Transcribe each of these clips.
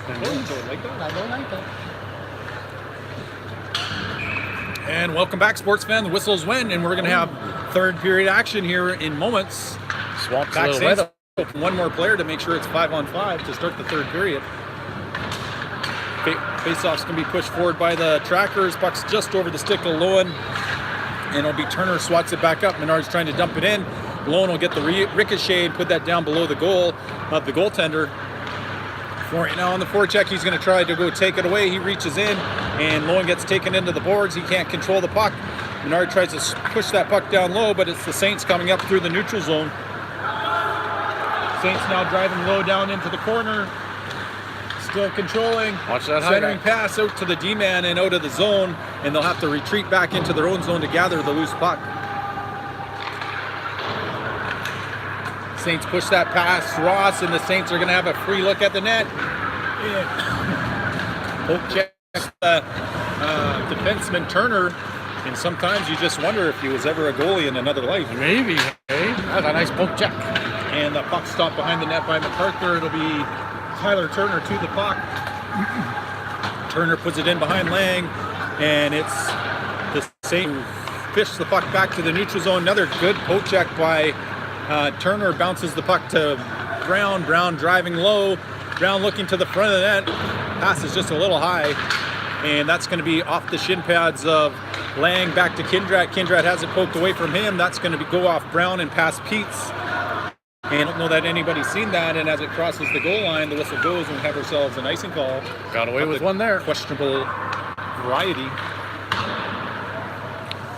I don't like that. I don't like that. And welcome back, sports fan. The Whistles win, and we're going to have third period action here in moments. Swamp's a PAC little Saints wet. one more player to make sure it's 5-on-5 to start the third period. Faceoff's going to be pushed forward by the Trackers. Puck's just over the stick of Lowen, and it'll be Turner swats it back up. Menard's trying to dump it in. Lowen will get the ricochet and put that down below the goal of the goaltender. Right now on the forecheck, he's going to try to go take it away. He reaches in, and Lowen gets taken into the boards. He can't control the puck. Menard tries to push that puck down low, but it's the Saints coming up through the neutral zone. Saints now driving low down into the corner. Still controlling. Watch that centering highlight. pass out to the D-man and out of the zone, and they'll have to retreat back into their own zone to gather the loose puck. Saints push that past Ross, and the Saints are going to have a free look at the net. Poke check defenseman Turner, and sometimes you just wonder if he was ever a goalie in another life. Maybe. Hey, that's a nice poke check. And the puck stopped behind the net by MacArthur. It'll be Tyler Turner to the puck. Turner puts it in behind Lang, and it's the Saints who fish the puck back to the neutral zone. Another good poke check by Turner, bounces the puck to Brown. Brown driving low. Brown looking to the front of the net. Pass is just a little high, and that's going to be off the shin pads of Lang back to Kindrat. Kindrat has it poked away from him. That's going to go off Brown and past Peets. And I don't know that anybody's seen that, and as it crosses the goal line, the whistle goes, and we have ourselves an icing call. Got away with one there. Questionable variety.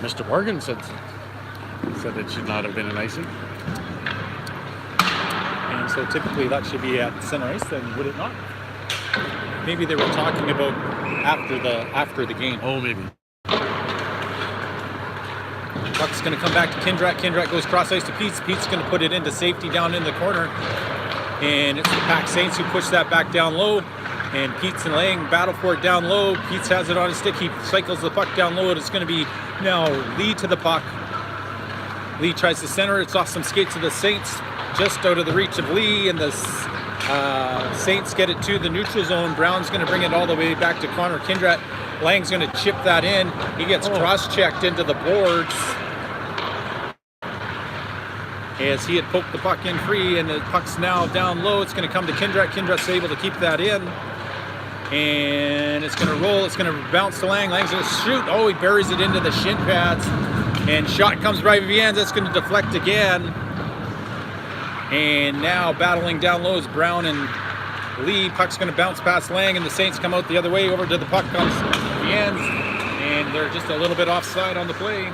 Mr. Morgan said it should not have been an icing. And so typically that should be at center ice, then would it not? Maybe they were talking about after the game. Oh, maybe. Puck's going to come back to Kindrat. Kindrat goes cross ice to Peets. Peets going to put it into safety down in the corner. And it's the PAC Saints who push that back down low. And Peets and Lang battle for it down low. Peets has it on his stick. He cycles the puck down low. It's going to be now Lee to the puck. Lee tries to center. It's off some skates of the Saints, just out of the reach of Lee. And the Saints get it to the neutral zone. Brown's going to bring it all the way back to Connor Kindrat. Lang's going to chip that in. He gets cross-checked into the boards as he had poked the puck in free, and the puck's now down low. It's going to come to Kindrat. Kindrat's able to keep that in, and it's going to roll. It's going to bounce to Lang. Lang's going to shoot. Oh, he buries it into the shin pads, and shot comes by Viens. That's going to deflect again, and now battling down low is Brown and Lee. Puck's going to bounce past Lang, and the Saints come out the other way. Over to the puck comes Viens, and they're just a little bit offside on the play.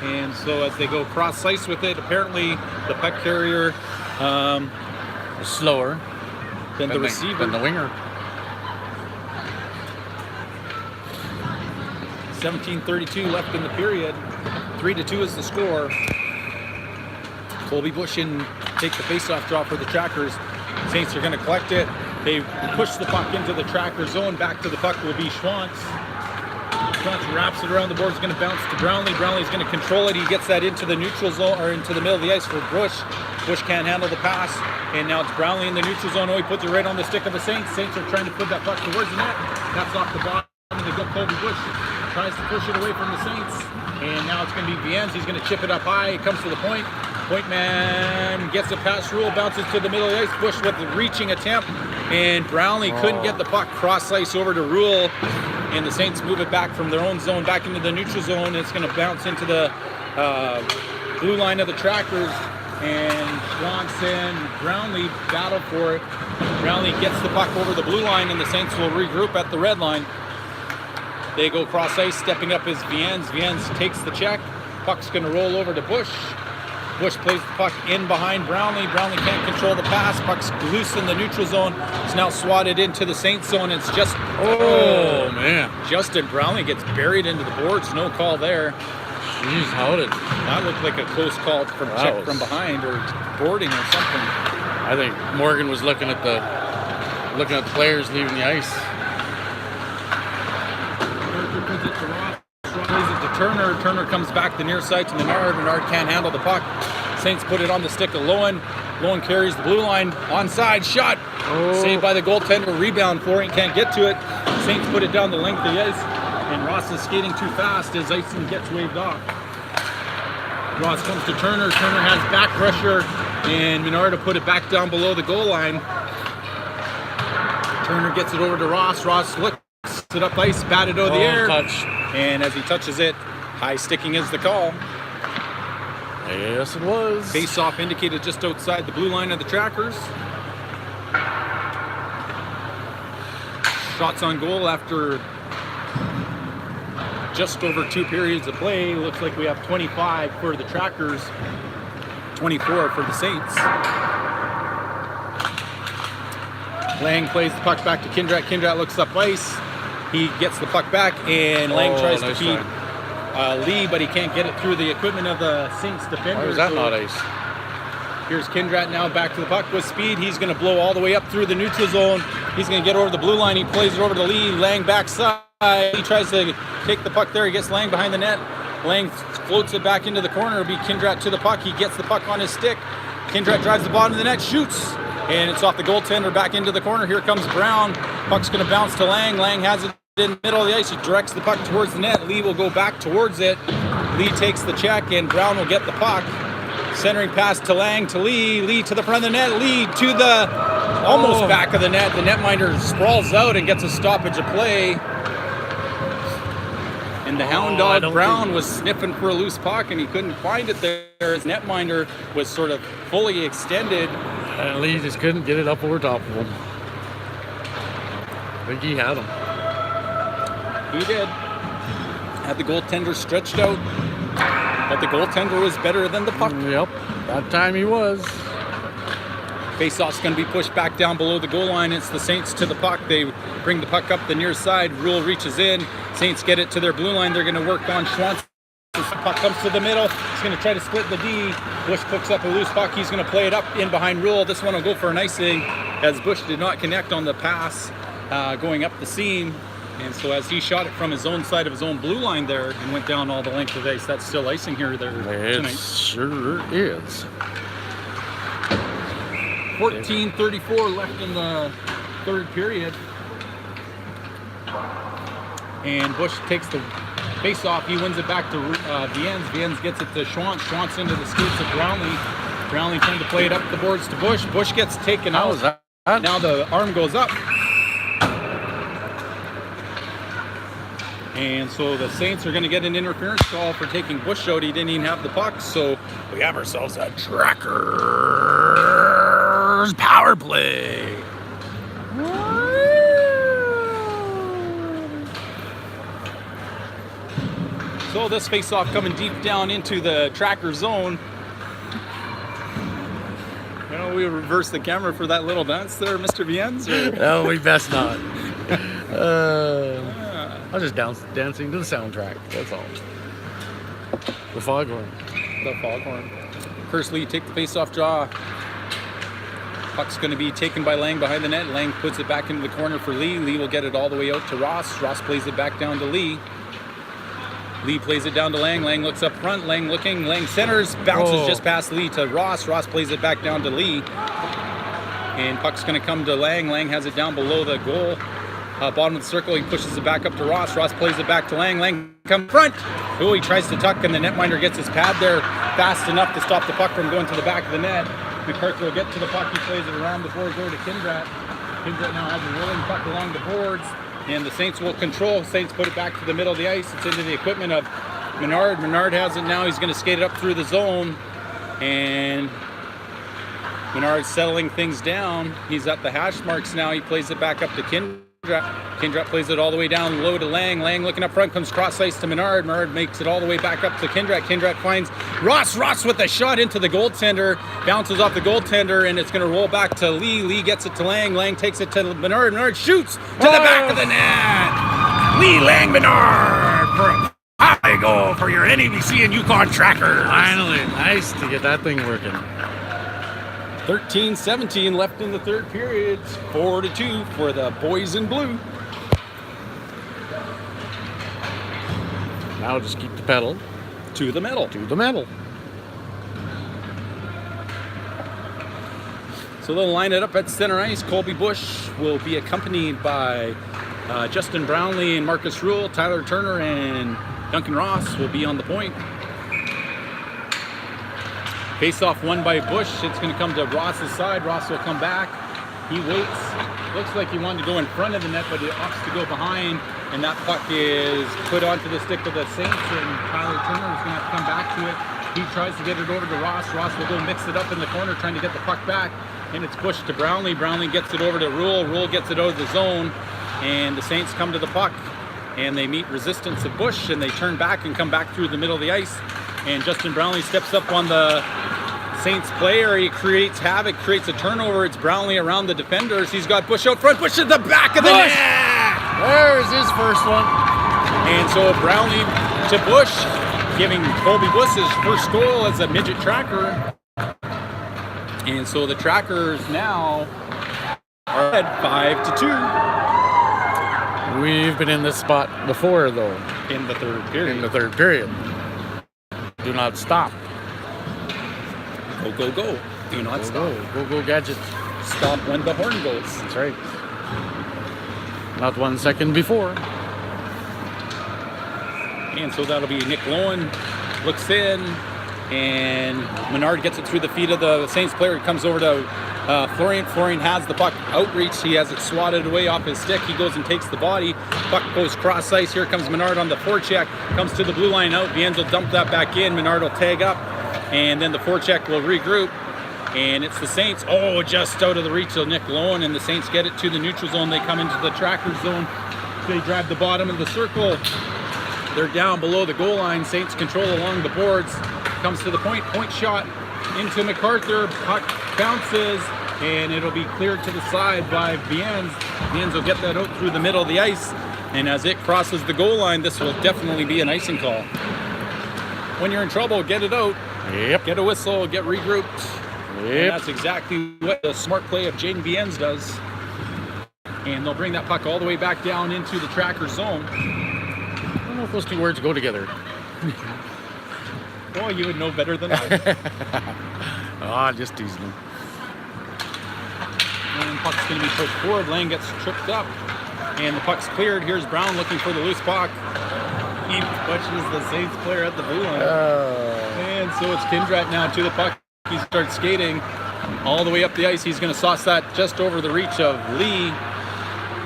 And so as they go cross ice with it, apparently the puck carrier is slower than the receiver. Than the winger. 17:32 left in the period. 3-2 is the score. Colby Bush in take the faceoff draw for the Trackers. Saints are going to collect it. They push the puck into the Tracker zone. Back to the puck will be Schwantz. Schwantz wraps it around the board. It's going to bounce to Brownlee. Brownlee's going to control it. He gets that into the neutral zone, or into the middle of the ice for Bush. Bush can't handle the pass, and now it's Brownlee in the neutral zone. Oh, he puts it right on the stick of the Saints. Saints are trying to put that puck towards the net. That's off the bottom. They go Colby Bush. Tries to push it away from the Saints. And now it's going to be Viens. He's going to chip it up high. It comes to the point. Point man gets it past Rule, bounces to the middle of the ice. Bush with the reaching attempt, and Brownlee couldn't get the puck. Cross ice over to Rule, and the Saints move it back from their own zone back into the neutral zone. It's going to bounce into the blue line of the Trackers, and Schwantz and Brownlee battle for it. Brownlee gets the puck over the blue line, and the Saints will regroup at the red line. They go cross ice, stepping up is Viens. Viens takes the check. Puck's going to roll over to Bush. Bush plays the puck in behind Brownlee. Brownlee can't control the pass. Puck's loose in the neutral zone. It's now swatted into the Saints zone. It's just, man. Justin Brownlee gets buried into the boards. No call there. Jeez, how did that looked like a close call from check from behind or boarding or something. I think Morgan was looking at the players leaving the ice. Puts it to Ross. Plays it to Turner. Turner comes back the near side to Menard. Menard can't handle the puck. Saints put it on the stick of Lowen. Blown carries the blue line, onside shot. Oh. Saved by the goaltender, rebound. Florian can't get to it. Saints put it down the length of the ice, and Ross is skating too fast as icing gets waved off. Ross comes to Turner. Turner has back pressure, and Menard will put it back down below the goal line. Turner gets it over to Ross. Ross looks it up ice, batted out of the air. Touch. And as he touches it, high sticking is the call. Yes, it was. Face-off indicated just outside the blue line of the Trackers. Shots on goal after just over 2 periods of play. Looks like we have 25 for the Trackers, 24 for the Saints. Lang plays the puck back to Kindrat. Kindrat looks up ice. He gets the puck back, and Lang tries to feed Lee, but he can't get it through the equipment of the Saints defender. Why is that not ice? Here's Kindrat now back to the puck with speed. He's going to blow all the way up through the neutral zone. He's going to get over the blue line. He plays it over to Lee. Lang backside. He tries to take the puck there. He gets Lang behind the net. Lang floats it back into the corner. It'll be Kindrat to the puck. He gets the puck on his stick. Kindrat drives the bottom of the net, shoots, and it's off the goaltender back into the corner. Here comes Brown. Puck's going to bounce to Lang. Lang has it in the middle of the ice. He directs the puck towards the net. Lee will go back towards it. Lee takes the check, and Brown will get the puck. Centering pass to Lang to Lee. Lee to the front of the net. Lee to the almost back of the net. The netminder sprawls out and gets a stoppage of play. And the hound dog Brown was sniffing for a loose puck, and he couldn't find it there. His netminder was sort of fully extended. And Lee just couldn't get it up over top of him. I think he had him. He did. Had the goaltender stretched out, but the goaltender was better than the puck. Yep, that time he was. Faceoff's going to be pushed back down below the goal line. It's the Saints to the puck. They bring the puck up the near side. Rule reaches in. Saints get it to their blue line. They're going to work on Schwantz. The puck comes to the middle. He's going to try to split the D. Bush picks up a loose puck. He's going to play it up in behind Rule. This one will go for an icing as Bush did not connect on the pass going up the seam. And so as he shot it from his own side of his own blue line there and went down all the length of the ice, that's still icing here there tonight. It sure is. 14:34 left in the third period. And Bush takes the face-off. He wins it back to Viens. Viens gets it to Schwantz. Schwantz into the skates of Brownlee. Brownlee trying to play it up the boards to Bush. Bush gets taken out. Now the arm goes up. And so the Saints are going to get an interference call for taking Bush out. He didn't even have the puck. So we have ourselves a Trackers power play. So this face-off coming deep down into the Tracker zone. You know, we reverse the camera for that little dance there, Mr. Viens. No, we best not. I was just dancing to the soundtrack. That's all. The foghorn. The foghorn. First Lee, take the face-off draw. Puck's going to be taken by Lang behind the net. Lang puts it back into the corner for Lee. Lee will get it all the way out to Ross. Ross plays it back down to Lee. Lee plays it down to Lang. Lang looks up front. Lang looking. Lang centers. Bounces just past Lee to Ross. Ross plays it back down to Lee. And puck's going to come to Lang. Lang has it down below the goal. Bottom of the circle. He pushes it back up to Ross. Ross plays it back to Lang. Lang come front. Oh, he tries to tuck, and the netminder gets his pad there fast enough to stop the puck from going to the back of the net. McCarthy will get to the puck. He plays it around the boards over to Kindrat. Kindrat now has a rolling puck along the boards. And the Saints will control. Saints put it back to the middle of the ice. It's into the equipment of Menard. Menard has it now. He's going to skate it up through the zone. And Menard's settling things down. He's at the hash marks now. He plays it back up to Kindrat. Kindrat plays it all the way down low to Lang. Lang looking up front, comes cross ice to Menard. Menard makes it all the way back up to Kindrat. Kindrat finds Ross. Ross with a shot into the goaltender. Bounces off the goaltender, and it's going to roll back to Lee. Lee gets it to Lang. Lang takes it to Menard. Menard shoots to the back of the net. Lee, Lang, Menard for a high goal for your NABC and Yukon Trackers. Finally, nice to get that thing working. 13-17 left in the third period. 4-2 for the boys in blue. Now just keep the pedal To the metal. to the metal. So they'll line it up at center ice. Colby Bush will be accompanied by Justin Brownlee and Marcus Rule. Tyler Turner and Duncan Ross will be on the point. Face-off won by Bush. It's going to come to Ross's side. Ross will come back. He waits. Looks like he wanted to go in front of the net, but he opts to go behind. And that puck is put onto the stick of the Saints, and Tyler Turner is going to have to come back to it. He tries to get it over to Ross. Ross will go mix it up in the corner, trying to get the puck back. And it's pushed to Brownlee. Brownlee gets it over to Rule. Rule gets it out of the zone. And the Saints come to the puck. And they meet resistance of Bush, and they turn back and come back through the middle of the ice. And Justin Brownlee steps up on the Saints player. He creates havoc, creates a turnover. It's Brownlee around the defenders. He's got Bush out front. Bush at the back of the net. There's his first one. And so Brownlee to Bush, giving Colby Bush his first goal as a midget tracker. And so the Trackers now are at 5-2. We've been in this spot before, though. In the third period. In the third period. Do not stop. Go, go, go. Do not stop. Go, go, Gadget. Stop when the horn goes. That's right. Not 1 second before. And so that'll be Nick Lowen looks in, and Menard gets it through the feet of the Saints player. It comes over to Florian. Florian has the puck outreach. He has it swatted away off his stick. He goes and takes the body. Puck goes cross ice. Here comes Menard on the forecheck. Comes to the blue line out. Viennes will dump that back in. Menard will tag up, and then the forecheck will regroup. And it's the Saints. Oh, just out of the reach of Nick Lowen, and the Saints get it to the neutral zone. They come into the Tracker zone. They drive the bottom of the circle. They're down below the goal line. Saints control along the boards. Comes to the point. Point shot into MacArthur. Puck bounces, and it'll be cleared to the side by Viennes. Viennes will get that out through the middle of the ice. And as it crosses the goal line, this will definitely be an icing call. When you're in trouble, get it out. Yep. Get a whistle, get regrouped. Yep. And that's exactly what the smart play of Jaden Viennes does. And they'll bring that puck all the way back down into the Tracker zone. I don't know if those two words go together. Oh, you would know better than I. Just teasing them. And puck's going to be pushed forward. Lang gets tripped up. And the puck's cleared. Here's Brown looking for the loose puck. He pushes the Saints player at the blue line. And so it's Kindrat now to the puck. He starts skating all the way up the ice. He's going to sauce that just over the reach of Lee.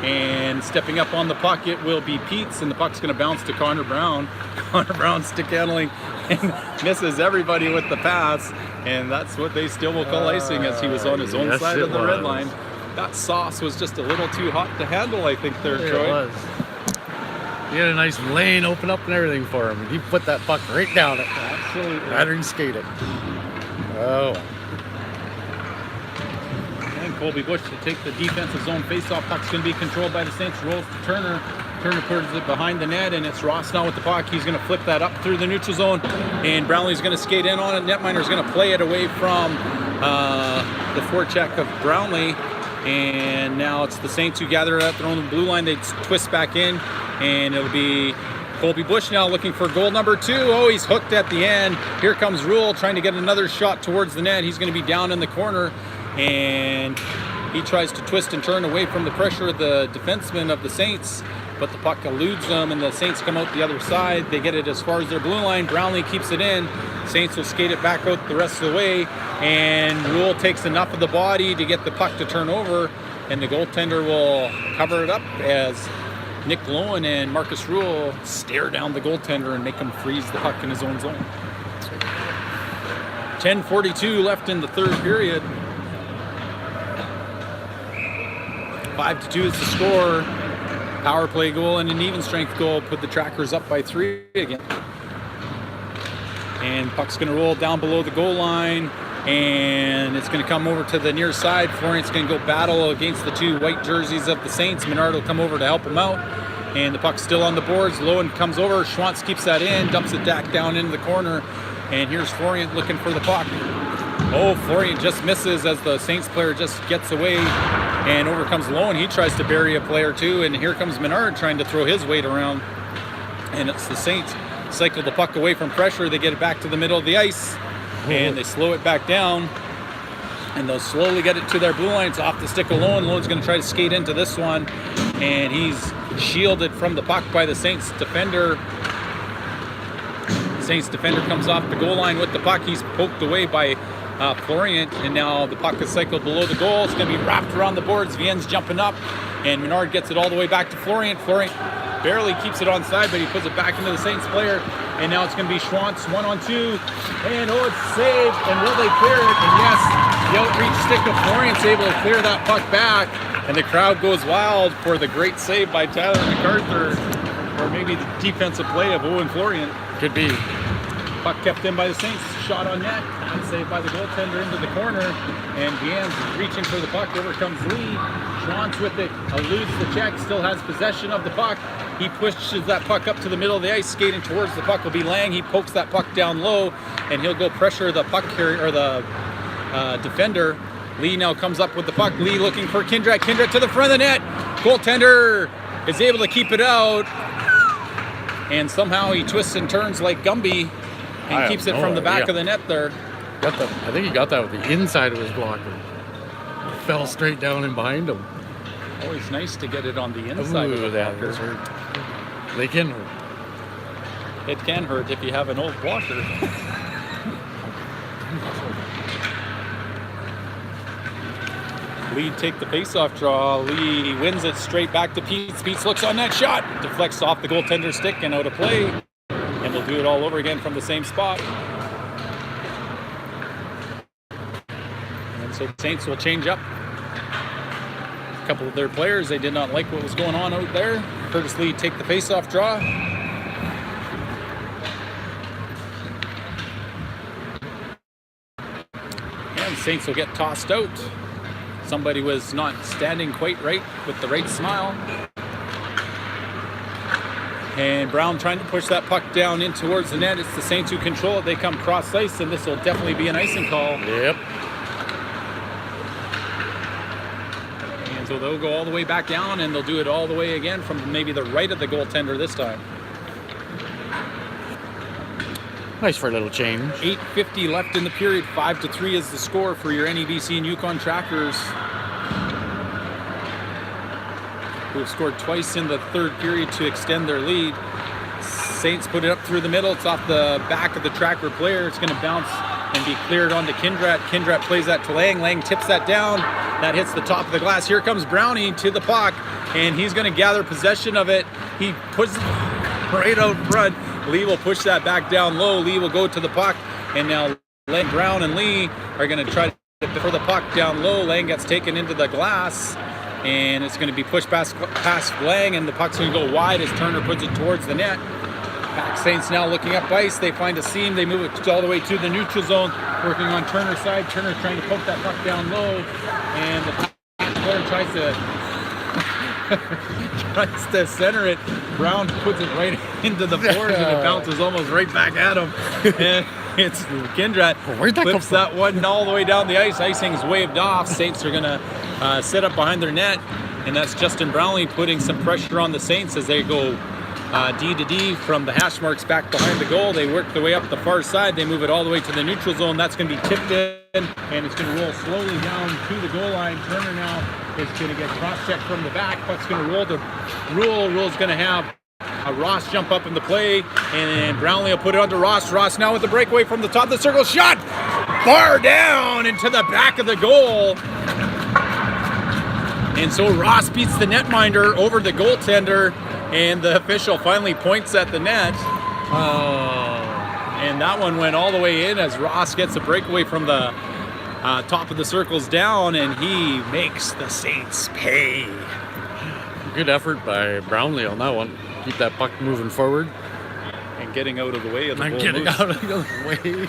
And stepping up on the puck, it will be Peets, and the puck's going to bounce to Connor Brown. Connor Brown stick handling and misses everybody with the pass. And that's what they still will call icing, as he was on his own side of the red line. That sauce was just a little too hot to handle, I think, there, Troy. It was. He had a nice lane open up and everything for him. And he put that puck right down it. Absolutely. Rather than skate it. Oh. And Colby Bush to take the defensive zone faceoff. Puck's going to be controlled by the Saints. Rolls to Turner. Turner puts it behind the net, and it's Ross now with the puck. He's going to flip that up through the neutral zone, and Brownlee's going to skate in on it. Netminer's going to play it away from the forecheck of Brownlee. And now it's the Saints who gather it at their own blue line. They twist back in, and it'll be Colby Bush now looking for goal number 2. Oh, he's hooked at the end. Here comes Rule trying to get another shot towards the net. He's going to be down in the corner, and he tries to twist and turn away from the pressure of the defenseman of the Saints, but the puck eludes them, and the Saints come out the other side. They get it as far as their blue line. Brownlee keeps it in. Saints will skate it back out the rest of the way, and Rule takes enough of the body to get the puck to turn over, and the goaltender will cover it up as Nick Lowen and Marcus Rule stare down the goaltender and make him freeze the puck in his own zone. 10:42 left in the third period. 5-2 is the score. Power play goal and an even strength goal put the Trackers up by 3 again. And puck's going to roll down below the goal line, and it's going to come over to the near side. Florian's going to go battle against the 2 white jerseys of the Saints. Menard will come over to help him out, and the puck's still on the boards. Lowen comes over. Schwantz keeps that in, dumps it back down into the corner, and here's Florian looking for the puck. Oh, Florian just misses as the Saints player just gets away, and over comes Lowen. He tries to bury a player too, and here comes Menard trying to throw his weight around, and it's the Saints cycle the puck away from pressure. They get it back to the middle of the ice, and they slow it back down. And they'll slowly get it to their blue line. It's off the stick of Lone. Lone's going to try to skate into this one. And he's shielded from the puck by the Saints defender. Saints defender comes off the goal line with the puck. He's poked away by Florian. And now the puck is cycled below the goal. It's going to be wrapped around the boards. Vienne's jumping up. And Menard gets it all the way back to Florian. Florian barely keeps it onside, but he puts it back into the Saints player. And now it's going to be Schwantz 1-on-2. And oh, it's saved. And will they clear it? And yes, the outreach stick of Florian's able to clear that puck back. And the crowd goes wild for the great save by Tyler MacArthur. Or maybe the defensive play of Owen Florian. Could be. Puck kept in by the Saints. Shot on net. Saved by the goaltender into the corner. And Vienne's reaching for the puck. Over comes Lee. Schwantz with it. Eludes the check. Still has possession of the puck. He pushes that puck up to the middle of the ice. Skating towards the puck will be Lang. He pokes that puck down low. And he'll go pressure the puck carrier, or the defender. Lee now comes up with the puck. Lee looking for Kindred. Kindred to the front of the net. Goaltender is able to keep it out. And somehow he twists and turns like Gumby and keeps it from the back of the net there. I think he got that with the inside of his blocker. Fell straight down and behind him. Always nice to get it on the inside of the blocker. They can hurt. It can hurt if you have an old blocker. Lee take the face-off draw. Lee wins it straight back to Peets. Peets looks on that shot. Deflects off the goaltender's stick and out of play. And we'll do it all over again from the same spot. And so the Saints will change up a couple of their players. They did not like what was going on out there. Curtis Lee take the face-off draw. And Saints will get tossed out. Somebody was not standing quite right with the right smile. And Brown trying to push that puck down in towards the net. It's the Saints who control it. They come cross ice, and this will definitely be an icing call. Yep. And so they'll go all the way back down, and they'll do it all the way again from maybe the right of the goaltender this time. Nice for a little change. 8:50 left in the period. 5-3 is the score for your NEBC and Yukon Trackers, who have scored twice in the third period to extend their lead. Saints put it up through the middle. It's off the back of the Tracker player. It's going to bounce and be cleared onto Kindrat. Kindrat plays that to Lang. Lang tips that down. That hits the top of the glass. Here comes Brownie to the puck, and he's going to gather possession of it. He puts it right out front. Lee will push that back down low. Lee will go to the puck, and now Lang, Brown, and Lee are going to try to for the puck down low. Lang gets taken into the glass, and it's going to be pushed past Lang, and the puck's going to go wide as Turner puts it towards the net. PAC Saints now looking up ice. They find a seam. They move it all the way to the neutral zone, working on Turner's side. Turner trying to poke that puck down low, and the PAC player tries to center it. Brown puts it right into the boards, and it bounces almost right back at him. And it's Kindrat flips that one all the way down the ice. Icing's waved off. Saints are going to set up behind their net, and that's Justin Brownlee putting some pressure on the Saints as they go D to D from the hash marks back behind the goal. They work their way up the far side. They move it all the way to the neutral zone. That's going to be tipped in, and it's going to roll slowly down to the goal line. Turner now is going to get cross-checked from the back. Puck's going to roll to Rule. Rule's going to have Ross jump up in the play, and Brownlee will put it onto Ross. Ross now with the breakaway from the top of the circle. Shot! Far down into the back of the goal. And so Ross beats the netminder over the goaltender, and the official finally points at the net. And that one went all the way in as Ross gets a breakaway from the top of the circles down, and he makes the Saints pay. Good effort by Brownlee on that one. Keep that puck moving forward. And getting out of the way of the goal. Getting out of the way.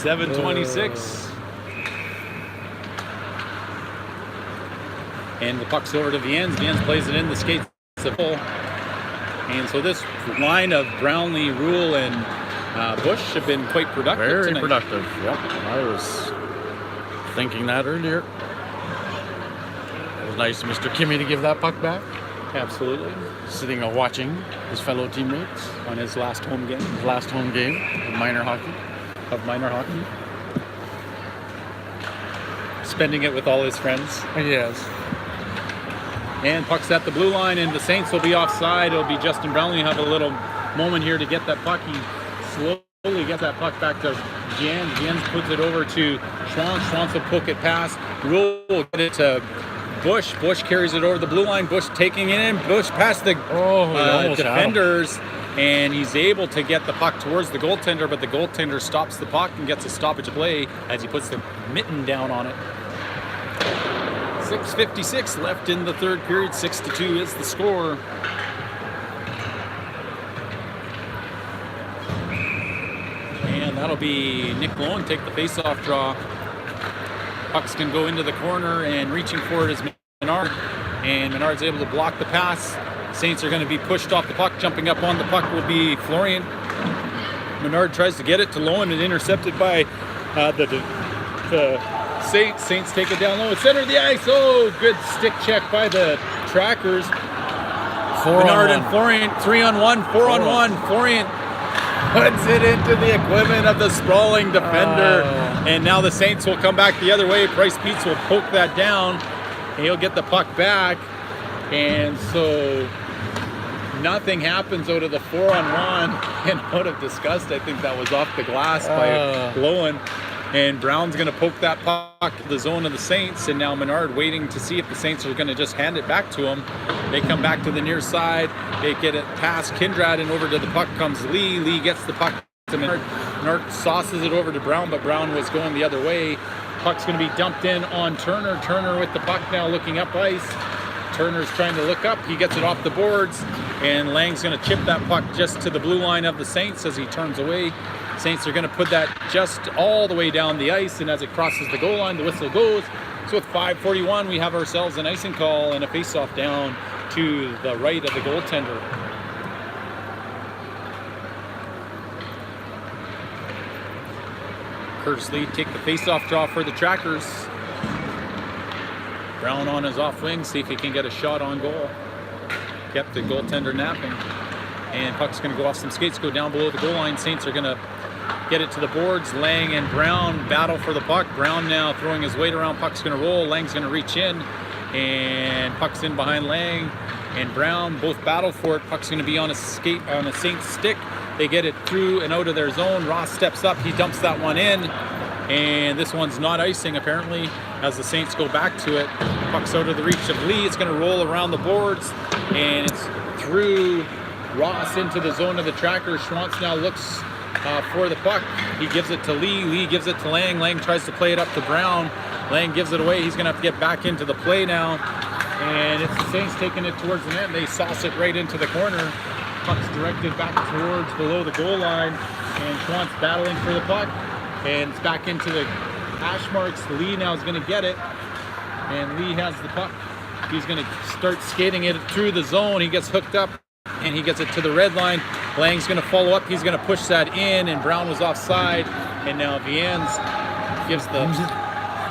7:26. And the puck's over to Viennes. Viennes plays it in. The skates are full. And so this line of Brownlee, Rule, and Bush have been quite productive Very tonight. productive. Yep. I was thinking that earlier. It was nice of Mr. Kimmy to give that puck back. Absolutely. Sitting and watching his fellow teammates On his last home game. his last home game of minor hockey. spending it with all his friends. Yes. And puck's at the blue line, and the Saints will be offside. It'll be Justin Brownlee have a little moment here to get that puck. He slowly gets that puck back to Jens. Jens puts it over to Schwantz. Schwantz will poke it past. Rule will get it to Bush. Bush carries it over the blue line. Bush taking it in. Bush past the defenders. And he's able to get the puck towards the goaltender, but the goaltender stops the puck and gets a stoppage play as he puts the mitten down on it. 6:56 left in the third period. 6-2 is the score. And that'll be Nick Lowen take the face-off draw. Puck's can go into the corner, and reaching for it is Menard. And Menard's able to block the pass. Saints are going to be pushed off the puck. Jumping up on the puck will be Florian. Menard tries to get it to Lowen and intercepted by the Saints. Saints take it down low. Center of the ice. Oh, good stick check by the trackers. Menard and Florian. 3-on-1. 4-on-1. Florian puts it into the equipment of the sprawling defender. And now the Saints will come back the other way. Price Peets will poke that down. And he'll get the puck back. And so nothing happens out of the 4-on-1. And out of disgust, I think that was off the glass by Lowen. And Brown's going to poke that puck to the zone of the Saints. And now Menard waiting to see if the Saints are going to just hand it back to him. They come back to the near side. They get it past Kindrad, and over to the puck comes Lee. Lee gets the puck to Menard. Menard sauces it over to Brown, but Brown was going the other way. Puck's going to be dumped in on Turner. Turner with the puck now looking up ice. Turner's trying to look up. He gets it off the boards. And Lang's going to chip that puck just to the blue line of the Saints as he turns away. Saints are going to put that just all the way down the ice, and as it crosses the goal line, the whistle goes. So with 5:41, we have ourselves an icing call and a face-off down to the right of the goaltender. Curtis Lee take the face-off draw for the Trackers. Brown on his off wing, see if he can get a shot on goal. Kept the goaltender napping. And puck's going to go off some skates, go down below the goal line. Saints are going to get it to the boards. Lang and Brown battle for the puck. Brown now throwing his weight around. Puck's going to roll. Lang's going to reach in. And puck's in behind Lang and Brown. Both battle for it. Puck's going to be on a skate, on a Saints stick. They get it through and out of their zone. Ross steps up. He dumps that one in. And this one's not icing, apparently, as the Saints go back to it. Puck's out of the reach of Lee. It's going to roll around the boards. And it's through Ross into the zone of the Trackers. Schwantz now looks for the puck. He gives it to Lee. Lee gives it to Lang. Lang tries to play it up to Brown. Lang gives it away. He's going to have to get back into the play now. And it's the Saints taking it towards the net. They sauce it right into the corner. Puck's directed back towards below the goal line. And Schwantz battling for the puck. And it's back into the hash marks. Lee now is going to get it. And Lee has the puck. He's going to start skating it through the zone. He gets hooked up. And he gets it to the red line. Lang's going to follow up. He's going to push that in, and Brown was offside. And now Viens gives the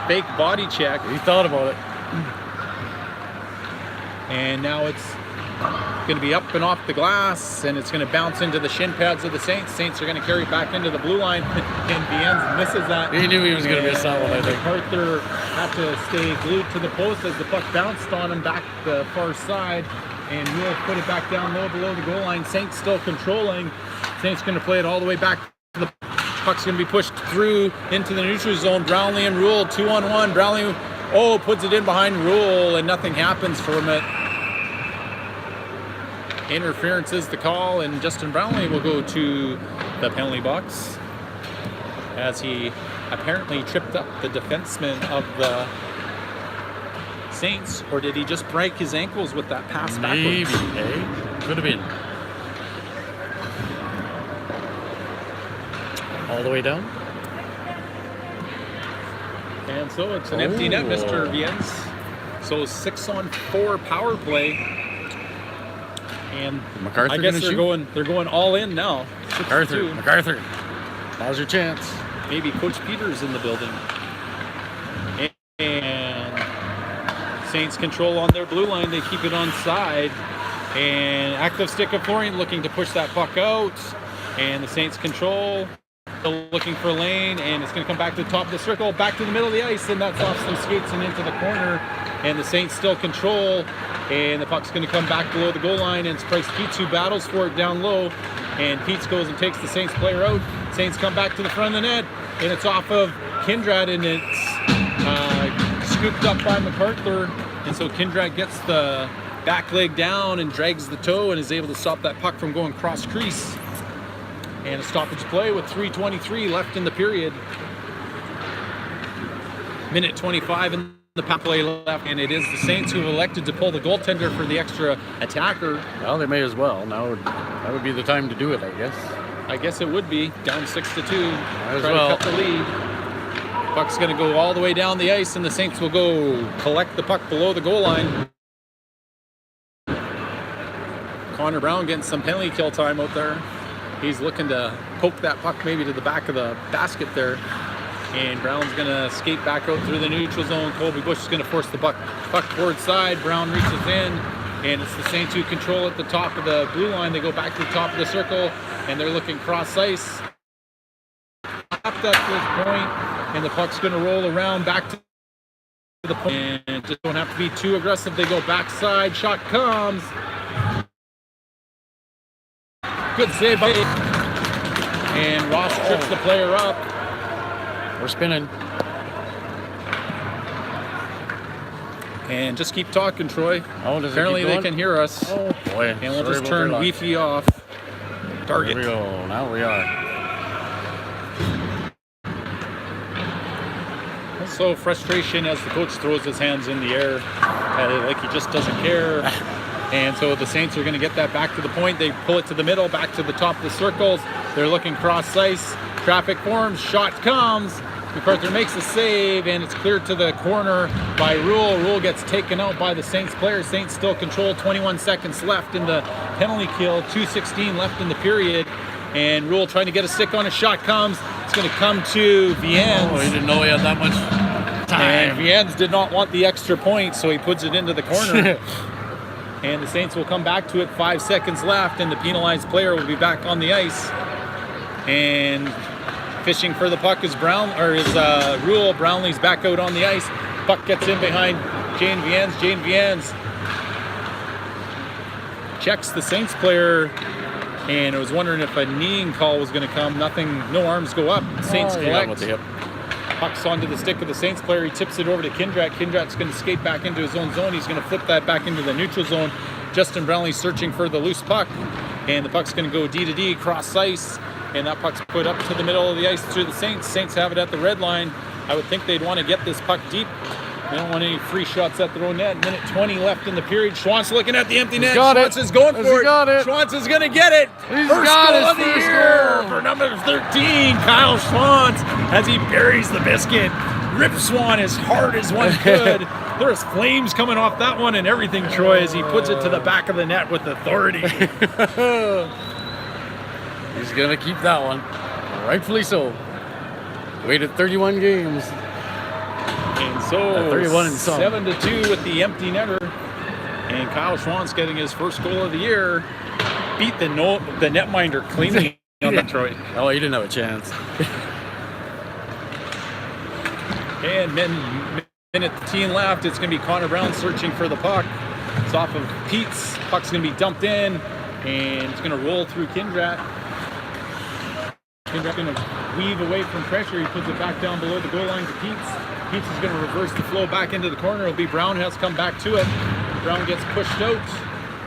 fake body check. He thought about it. And now it's going to be up and off the glass, and it's going to bounce into the shin pads of the Saints. Saints are going to carry it back into the blue line, and Viens misses that. He knew he was going to miss that one, I think. MacArthur had to stay glued to the post as the puck bounced on him back the far side. And Mule put it back down low below the goal line. Saints still controlling. Saints going to play it all the way back. The puck's going to be pushed through into the neutral zone. Brownlee and Rule 2-on-1. Brownlee, puts it in behind Rule, and nothing happens from it. Interference is the call, and Justin Brownlee will go to the penalty box as he apparently tripped up the defenseman of the Saints, or did he just break his ankles with that pass backwards? Maybe, eh? Could have been. All the way down. And so it's an empty net, Mr. Viens. So 6-on-4 power play. And MacArthur, I guess they're going all in now. MacArthur. Now's your chance. Maybe Coach Peters in the building. And Saints control on their blue line. They keep it on side. And active stick of Florian looking to push that puck out. And the Saints control. looking for lane, and it's going to come back to the top of the circle, back to the middle of the ice, and that's off some skates and into the corner. And the Saints still control, and the puck's going to come back below the goal line, and it's Price Peets who battles for it down low, and Peets goes and takes the Saints player out. Saints come back to the front of the net, and it's off of Kindred, and it's scooped up by MacArthur, and so Kindred gets the back leg down and drags the toe and is able to stop that puck from going cross crease. And a stoppage play with 3:23 left in the period. Minute 25 in the PAC play left, and it is the Saints who have elected to pull the goaltender for the extra attacker. Well, they may as well. Now that would be the time to do it, I guess. I guess it would be. Down 6-2. As Try well. to cut the lead. Puck's going to go all the way down the ice, and the Saints will go collect the puck below the goal line. Connor Brown getting some penalty kill time out there. He's looking to poke that puck maybe to the back of the basket there. And Brown's going to skate back out through the neutral zone. Colby Bush is going to force the puck forward side. Brown reaches in, and it's the Saints who control at the top of the blue line. They go back to the top of the circle, and they're looking cross ice. Up at this point, and the puck's going to roll around back to the point. And just don't have to be too aggressive. They go backside. Shot comes. Good save by, and Ross trips the player up. We're spinning. And just keep talking, Troy. Oh, does Apparently it keep they going? can hear us. Oh boy. And we'll Sorry just about turn your luck. Wi-Fi off. Target. Here we go. Now we are. So frustration as the coach throws his hands in the air, like he just doesn't care. And so the Saints are going to get that back to the point. They pull it to the middle, back to the top of the circles. They're looking cross ice. Traffic forms. Shot comes. MacArthur makes a save, and it's cleared to the corner by Rule. Rule gets taken out by the Saints player. Saints still control. 21 seconds left in the penalty kill. 2:16 left in the period. And Rule trying to get a stick on a shot comes. It's going to come to Viens. Oh, he didn't know he had that much And time. Viens did not want the extra point, so he puts it into the corner. And the Saints will come back to it. 5 seconds left, and the penalized player will be back on the ice. And fishing for the puck is Rule. Brownlee's back out on the ice. Puck gets in behind Jane Viens. Jane Viens checks the Saints player, and I was wondering if a kneeing call was going to come. Nothing. No arms go up. Saints collect. With the hip. Puck's onto the stick of the Saints player. He tips it over to Kindred. Kindred's going to skate back into his own zone. He's going to flip that back into the neutral zone. Justin Brownlee searching for the loose puck. And the puck's going to go D to D, cross ice. And that puck's put up to the middle of the ice through the Saints. Saints have it at the red line. I would think they'd want to get this puck deep. They don't want any free shots at their own net. Minute 20 left in the period. Schwantz looking at the empty net. Schwantz is going for it. Schwantz is going to get it. First goal of the year for number 13, Kyle Schwantz, as he buries the biscuit. Rips Swan as hard as one could. There's flames coming off that one and everything, Troy, as he puts it to the back of the net with authority. He's going to keep that one. Rightfully so. Waited 31 games. And so 31 and some. 7-2 with the empty netter. And Kyle Schwantz getting his first goal of the year. Beat the netminder cleanly on Detroit. Oh, he didn't have a chance. And minute 15 left. It's going to be Connor Brown searching for the puck. It's off of Peets. Puck's going to be dumped in, and it's going to roll through Kindred. Kindred's going to weave away from pressure. He puts it back down below the goal line to Peets. Peets is going to reverse the flow back into the corner. It'll be Brown has come back to it. Brown gets pushed out,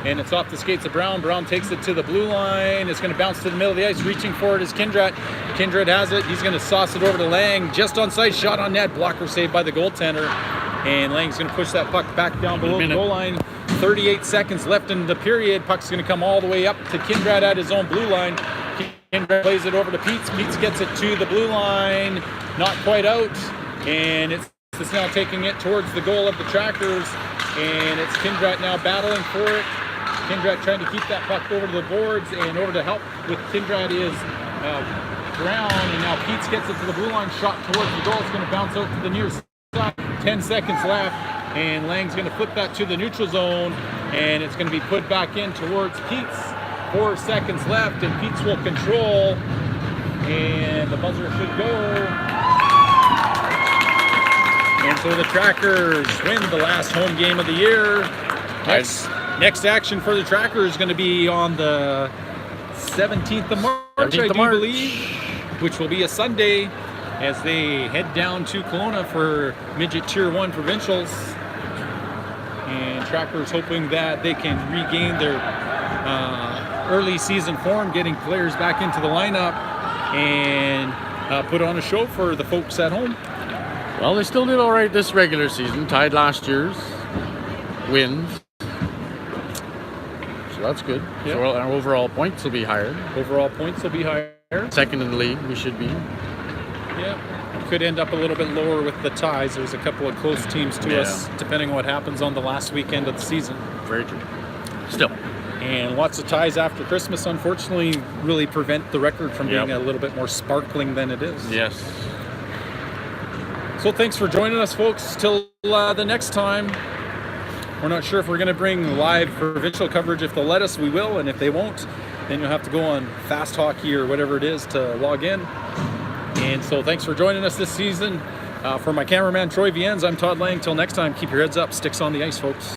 and it's off the skates of Brown. Brown takes it to the blue line. It's going to bounce to the middle of the ice. Reaching for it is Kindred. Kindred has it. He's going to sauce it over to Lang. Just on side, shot on net. Blocker saved by the goaltender. And Lang's going to push that puck back down below the goal line. 38 seconds left in the period. Puck's going to come all the way up to Kindred at his own blue line. Kindred plays it over to Peets. Peets gets it to the blue line. Not quite out. And it's now taking it towards the goal of the Trackers. And it's Kindred now battling for it. Kindred trying to keep that puck over to the boards. And over to help with Kindred is Brown. And now Peets gets it to the blue line. Shot towards the goal. It's going to bounce out to the near side. 10 seconds left. And Lang's going to flip that to the neutral zone. And it's going to be put back in towards Peets. 4 seconds left. And Peets will control. And the buzzer should go. And so the Trackers win the last home game of the year. Next action for the Trackers is going to be on the 17th of March, I do believe, which will be a Sunday as they head down to Kelowna for Midget Tier 1 Provincials. And Trackers hoping that they can regain their early season form, getting players back into the lineup and put on a show for the folks at home. Well, they still did all right this regular season, tied last year's wins. So that's good. Yeah. So our overall points will be higher. Overall points will be higher. Second in the league, we should be. Yeah. Could end up a little bit lower with the ties. There's a couple of close teams to us, depending on what happens on the last weekend of the season. Very true. Still. And lots of ties after Christmas, unfortunately, really prevent the record from being a little bit more sparkling than it is. Yes. So thanks for joining us, folks. Till the next time. We're not sure if we're going to bring live provincial coverage. If they'll let us, we will. And if they won't, then you'll have to go on Fast Hockey or whatever it is to log in. And so thanks for joining us this season. For my cameraman, Troy Viennes, I'm Todd Lang. Till next time, keep your heads up. Sticks on the ice, folks.